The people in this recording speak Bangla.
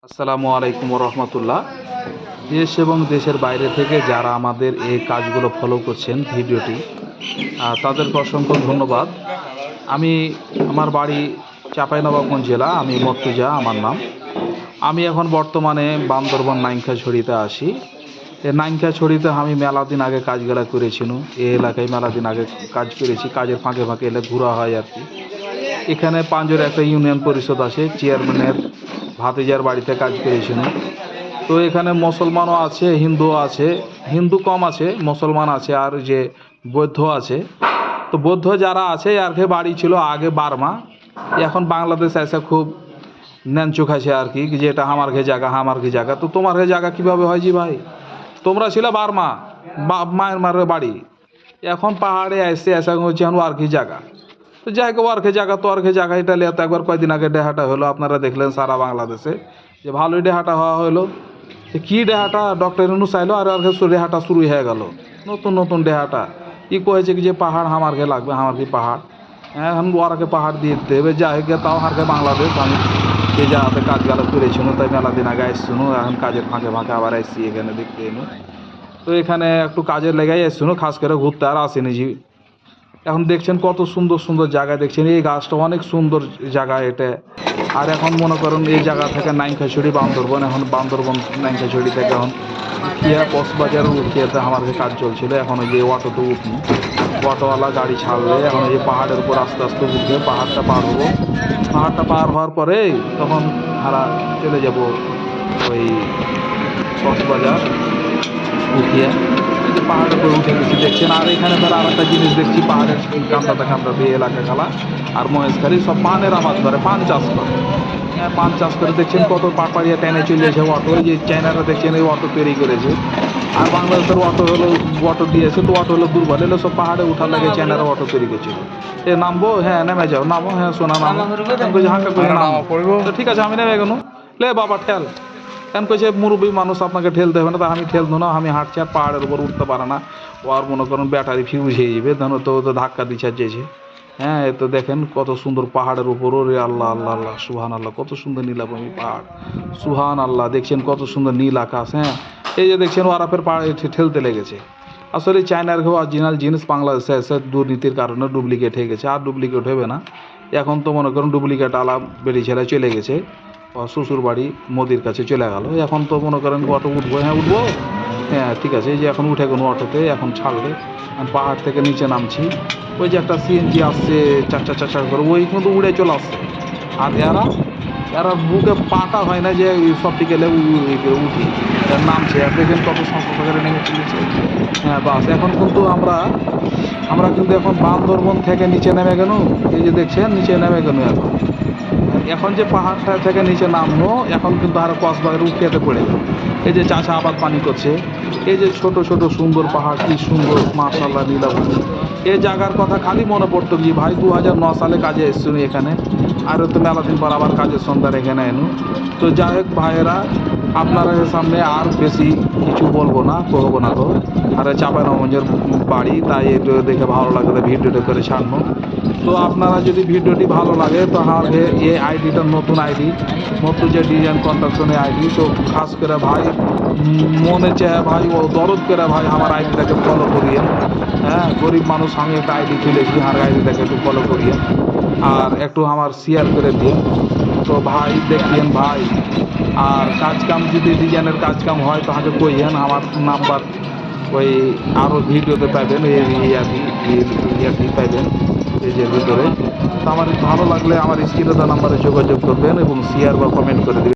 আসসালামু আলাইকুম রহমতুল্লাহ। দেশ এবং দেশের বাইরে থেকে যারা আমাদের এই কাজগুলো ফলো করছেন ভিডিওটি, তাদেরকে অসংখ্য ধন্যবাদ। আমি আমার বাড়ি চাঁপাইনবাবগঞ্জ জেলা, আমি মর্তুজা আমার নাম। আমি এখন বর্তমানে বান্দরবান নাইনখাছড়িতে আসি। এই নাইনখাছড়িতে আমি মেলা দিন আগে কাজগুলা করেছিল, এই এলাকায় মেলা দিন আগে কাজ করেছি। কাজের ফাঁকে ফাঁকে এলে ঘোরা হয় আর কি। এখানে পাঁচজোর একটা ইউনিয়ন পরিষদ আছে, চেয়ারম্যানের ভাতিজার বাড়িতে কাজ করেছিল। তো এখানে মুসলমানও আছে, হিন্দুও আছে। হিন্দু কম আছে, মুসলমান আছে, আর যে বৌদ্ধ আছে। তো বৌদ্ধ যারা আছে আর কি বাড়ি ছিল আগে বার্মা, এখন বাংলাদেশ এসে খুব ন্যাঞ্চুক আছে আর কি, যে এটা আমার ঘে জায়গা, আমার ঘে জায়গা। তো তোমার ঘে জায়গা কীভাবে হয় জি ভাই? তোমরা ছিল বার্মা, মায়ের বাড়ি, এখন পাহাড়ে এসে হচ্ছে আর কি জায়গা। তো যাই হোক, ওয়ার্কে জায়গা তো ওয়ার্কে জায়গা, এটা লিয়ে তো একবার কয়েকদিন আগে ডেহাটা হলো, আপনারা দেখলেন সারা বাংলাদেশে যে ভালোই ডেহাটা হওয়া হলো। কী ডেহাটা, ডক্টর ইউনূস আইলো আর ডেহাটা শুরু হয়ে গেল, নতুন নতুন ডেহাটা। ই কয়েছে কি যে পাহাড় আমারকে লাগবে, আমার কি পাহাড়, হ্যাঁ এখন ওরাকে পাহাড় দিয়ে দিতে হবে। যাই হোক, তাও হারকে বাংলাদেশ আমি এই জায়গাতে কাজ গেলো করেছিল, তাই মেলা দিন আগে আসছিল। এখন কাজের ফাঁকে ফাঁকে আবার আসছি এখানে দেখতে এনো। তো এখানে একটু কাজের লেগাই আসছিল, খাস করে ঘুরতে আর আসেনি জি। এখন দেখছেন কত সুন্দর সুন্দর জায়গা, দেখছেন এই গাছটা অনেক সুন্দর জায়গা এটা। আর এখন মনে করেন এই জায়গা থেকে নাইনখাছড়ি বান্দরবন, এখন বান্দরবন নাইনখাছড়ি থেকে এখন উঠিয়া কক্সবাজার উঠিয়াতে আমার কাজ চলছিল। এখন ওই যে অটোতে উঠি, অটোওয়ালা গাড়ি ছাড়লে এখন ওই যে পাহাড়ের উপর আস্তে আস্তে উঠবে, পাহাড়টা পার হবো। পাহাড়টা পার হওয়ার পরে তখন হারা চলে যাব ওই কক্সবাজার উঠিয়া। পাহাড়ের উপর উঠে গেছি দেখছেন। আর এখানে তারা আর একটা জিনিস দেখছি, পাহাড়ের কামড়াতে এলাকা খেলা আর মহেশখালী সব পানের আবাদ করে, পান চাষ করে। হ্যাঁ, পান চাষ করে দেখছেন কত পাড়িয়া টেনে চলে এসে অটো, ওই যে চায়নারা দেখছেন এই অটো তৈরি করেছে। আর বাংলাদেশের অটো হলো, অটো দিয়েছে তো অটো হলো দুর্বল, এলো সব পাহাড়ে উঠার লাগে চায়নারা অটো তৈরি করছিল। এ নামবো, হ্যাঁ নেমে যাও, নামো, হ্যাঁ শোনা নামো, হাঁকা করে নামো। তো ঠিক আছে, আমি নেমে গেল, লে বাবা ঠেল। কেন কইছে মুরব্বী মানুষ আপনাকে ঠেলতে হবে না, তা আমি ঠেলতো না, আমি হাঁটছি। আর পাহাড়ের উপর উঠতে পারে না, ও আর মনে করুন ব্যাটারি ফিউজ হয়ে যাবে, ধরো তো ধাক্কা দিচ্ছে যেছে। হ্যাঁ, এ তো দেখেন কত সুন্দর পাহাড়ের উপরও রে আল্লাহ আল্লাহ আল্লাহ সুবহান আল্লাহ, কত সুন্দর নীলাভূমি পাহাড়, সুবহান আল্লাহ। দেখছেন কত সুন্দর নীল আকাশ। হ্যাঁ, এই যে দেখছেন ওয়ারাফের পাহাড়ে ঠেলতে লেগেছে। আসলে চায়নার অরিজিনাল জিনিস বাংলাদেশে এসে দুর্নীতির কারণে ডুপ্লিকেট হয়ে গেছে, আর ডুপ্লিকেট হবে না। এখন তো মনে করুন ডুপ্লিকেট আলা বেড়ি ছেলে চলে গেছে, শ্বশুর বাড়ি মোদির কাছে চলে গেল। এখন তো মনে করেন অটো উঠবো, হ্যাঁ উঠবো, হ্যাঁ ঠিক আছে। এই যে এখন উঠে কোনো অটোতে এখন ছাড়বে, পাহাড় থেকে নিচে নামছি। ওই যে একটা সিএনজি আসছে চার করে, ওই কিন্তু উড়ে চলে আসছে। আর এরা বুকে পাটা হয় না যে সব থেকে উঠি নামছে। আর দেখেন কত সংখ্যা নেমে চলেছে। হ্যাঁ বাস, এখন কিন্তু আমরা কিন্তু এখন বান্দরবন থেকে নিচে নেমে গেল। এই যে দেখছেন নিচে নেমে গেল। এখন যে পাহাড়টা থেকে নিচে নামবো, এখন কিন্তু আরো কক্সবাজার উঠিয়াতে পড়ে গেল। এই যে চাষা আবাদ পানি করছে, এই যে ছোট ছোট সুন্দর পাহাড়, কি সুন্দর মাশাআল্লাহ নীলাভূমি। এই জায়গার কথা খালি মনে পড়তো কি ভাই, 2009 সালে কাজে এসেছিল এখানে, আর তো মেলা দিন পর আবার কাজের সন্ধ্যার এখানে এনু। তো যাই হোক ভাইয়েরা, আপনারা সামনে আর বেশি কিছু বলবো না, করবো না। তো আর চাঁপাইনবাবগঞ্জের বাড়ি, তাই একটু দেখে ভালো লাগলে ভিডিওটা করে ছাড়বো। তো আপনারা যদি ভিডিওটি ভালো লাগে তো আমাকে এই আইডিটা নতুন আইডি, মর্তুজা ডিজাইন কন্ট্রাকশনের আইডি। তো খাস করে ভাই মনে চায় ভাই ও দরদ করে ভাই আমার আইডিটাকে ফলো করিয়ে। হ্যাঁ, গরিব মানুষ, আমি একটা আইডি খুলেছি, আর আইডিটাকে একটু ফলো করিয়ে আর একটু আমার শেয়ার করে দিয়ে। তো ভাই দেখেন ভাই, আর কাজকাম যদি ডিজাইনের কাজকাম হয় তো আমাকে কইয়েন, আমার নাম্বার ওই আরও ভিডিওতে পাবেন, এই পাইবেন পেজের ভিতরে। তো আমার ভালো লাগলে আমার স্ক্রিনে দেওয়া নাম্বারে যোগাযোগ করবেন এবং শেয়ার বা কমেন্ট করে দেবেন।